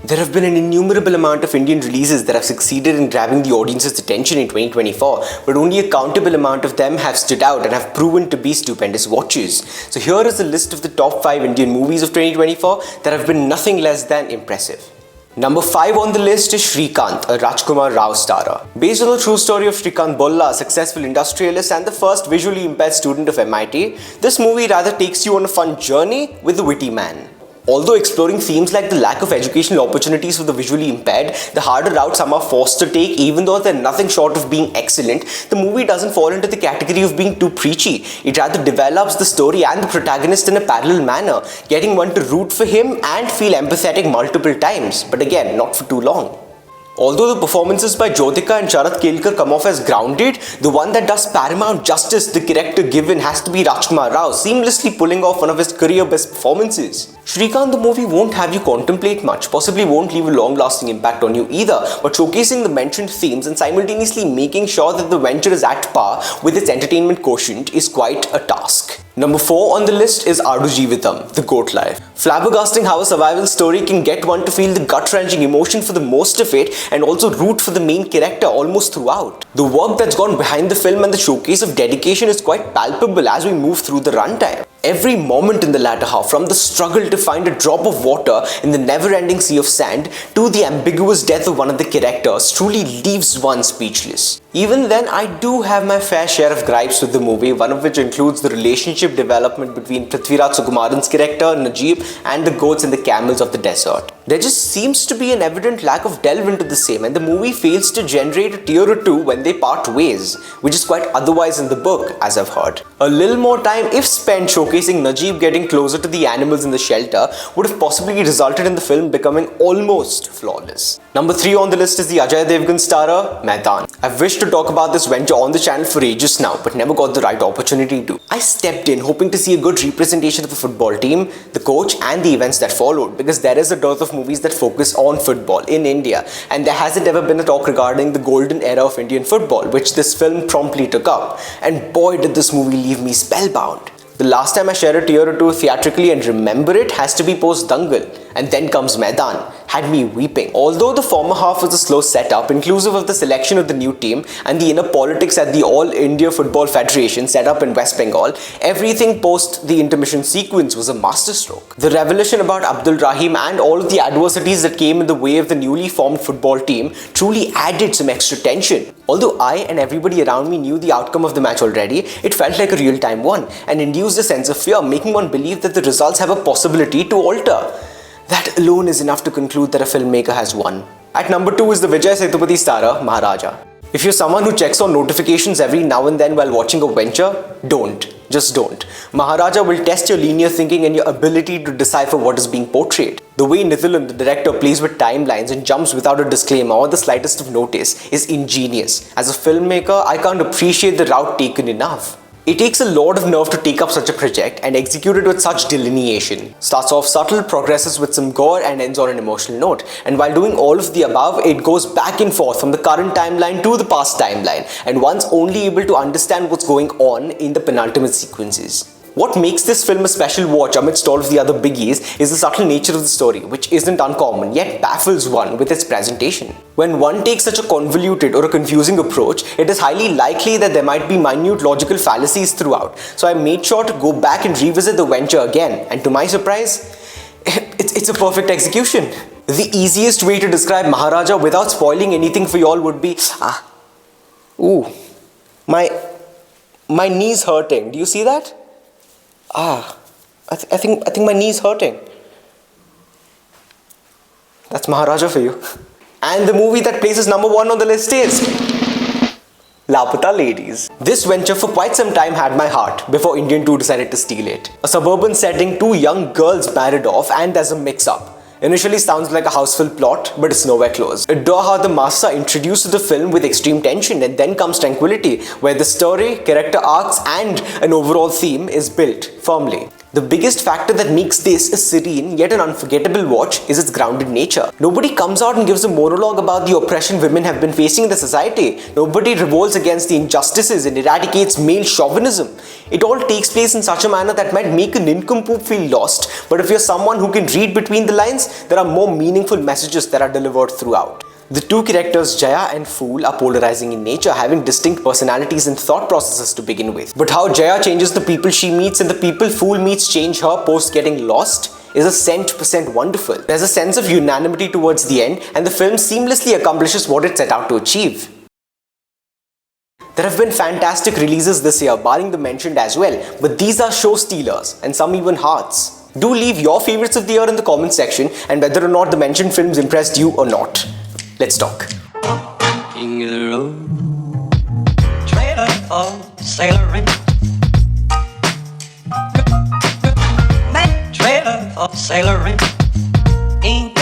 There have been an innumerable amount of Indian releases that have succeeded in grabbing the audience's attention in 2024, but only a countable amount of them have stood out and have proven to be stupendous watches. So here is a list of the top 5 Indian movies of 2024 that have been nothing less than impressive. Number 5 on the list is Shrikant, a Rajkumar Rao starrer. Based on the true story of Shrikant Bolla, a successful industrialist and the first visually impaired student of MIT, this movie rather takes you on a fun journey with a witty man. Although exploring themes like the lack of educational opportunities for the visually impaired, the harder route some are forced to take, even though they're nothing short of being excellent, the movie doesn't fall into the category of being too preachy. It rather develops the story and the protagonist in a parallel manner, getting one to root for him and feel empathetic multiple times, but again, not for too long. Although the performances by Jyotika and Sharat Kelkar come off as grounded, the one that does paramount justice to the character given has to be Rajkumar Rao, seamlessly pulling off one of his career best performances. Shrikant the movie won't have you contemplate much, possibly won't leave a long-lasting impact on you either, but showcasing the mentioned themes and simultaneously making sure that the venture is at par with its entertainment quotient is quite a task. Number 4 on the list is Adu Jeevitam, The Goat Life. Flabbergasting how a survival story can get one to feel the gut-wrenching emotion for the most of it and also root for the main character almost throughout. The work that's gone behind the film and the showcase of dedication is quite palpable as we move through the runtime. Every moment in the latter half, from the struggle to find a drop of water in the never-ending sea of sand to the ambiguous death of one of the characters, truly leaves one speechless. Even then, I do have my fair share of gripes with the movie, one of which includes the relationship development between Prithviraj Sukumaran's character, Najib, and the goats and the camels of the desert. There just seems to be an evident lack of delve into the same, and the movie fails to generate a tear or two when they part ways, which is quite otherwise in the book, as I've heard. A little more time, if spent showcasing Najib getting closer to the animals in the shelter, would have possibly resulted in the film becoming almost flawless. Number 3 on the list is the Ajay Devgan starrer, Maidaan. I've wished to talk about this venture on the channel for ages now, but never got the right opportunity to. I stepped in hoping to see a good representation of the football team, the coach, and the events that followed, because there is a dearth of movies that focus on football in India, and there hasn't ever been a talk regarding the golden era of Indian football, which this film promptly took up. And boy, did this movie leave me spellbound. The last time I shared a tear or two theatrically and remember it has to be post Dangal, and then comes Maidaan, had me weeping. Although the former half was a slow setup, inclusive of the selection of the new team and the inner politics at the All India Football Federation set up in West Bengal, everything post the intermission sequence was a masterstroke. The revelation about Abdul Rahim and all of the adversities that came in the way of the newly formed football team truly added some extra tension. Although I and everybody around me knew the outcome of the match already, it felt like a real-time one and induced a sense of fear, making one believe that the results have a possibility to alter. That alone is enough to conclude that a filmmaker has won. At number 2 is the Vijay Sethupathi starrer, Maharaja. If you're someone who checks on notifications every now and then while watching a venture, don't. Just don't. Maharaja will test your linear thinking and your ability to decipher what is being portrayed. The way Nithulan, the director, plays with timelines and jumps without a disclaimer or the slightest of notice is ingenious. As a filmmaker, I can't appreciate the route taken enough. It takes a lot of nerve to take up such a project and execute it with such delineation. Starts off subtle, progresses with some gore and ends on an emotional note. And while doing all of the above, it goes back and forth from the current timeline to the past timeline, and one's only able to understand what's going on in the penultimate sequences. What makes this film a special watch amidst all of the other biggies is the subtle nature of the story, which isn't uncommon, yet baffles one with its presentation. When one takes such a convoluted or a confusing approach, it is highly likely that there might be minute logical fallacies throughout. So I made sure to go back and revisit the venture again, and to my surprise, it's a perfect execution. The easiest way to describe Maharaja without spoiling anything for y'all would be, my knee's hurting. Do you see that? I think my knee's hurting. That's Maharaja for you. And the movie that places number 1 on the list is Lapata Ladies. This venture for quite some time had my heart before Indian 2 decided to steal it. A suburban setting, 2 young girls married off, and there's a mix-up. Initially sounds like a houseful plot, but it's nowhere close. Adore how the Massa introduces the film with extreme tension, and then comes tranquility, where the story, character arcs, and an overall theme is built firmly. The biggest factor that makes this a serene yet an unforgettable watch is its grounded nature. Nobody comes out and gives a monologue about the oppression women have been facing in the society. Nobody revolts against the injustices and eradicates male chauvinism. It all takes place in such a manner that might make a nincompoop feel lost, but if you're someone who can read between the lines, there are more meaningful messages that are delivered throughout. The two characters Jaya and Fool are polarizing in nature, having distinct personalities and thought processes to begin with. But how Jaya changes the people she meets and the people Fool meets change her post getting lost is 100% wonderful. There's a sense of unanimity towards the end, and the film seamlessly accomplishes what it set out to achieve. There have been fantastic releases this year, barring the mentioned as well, but these are show stealers and some even hearts. Do leave your favorites of the year in the comment section and whether or not the mentioned films impressed you or not. Let's talk. King of the road, trailer for sailoring. Trailer for sailoring. Ain't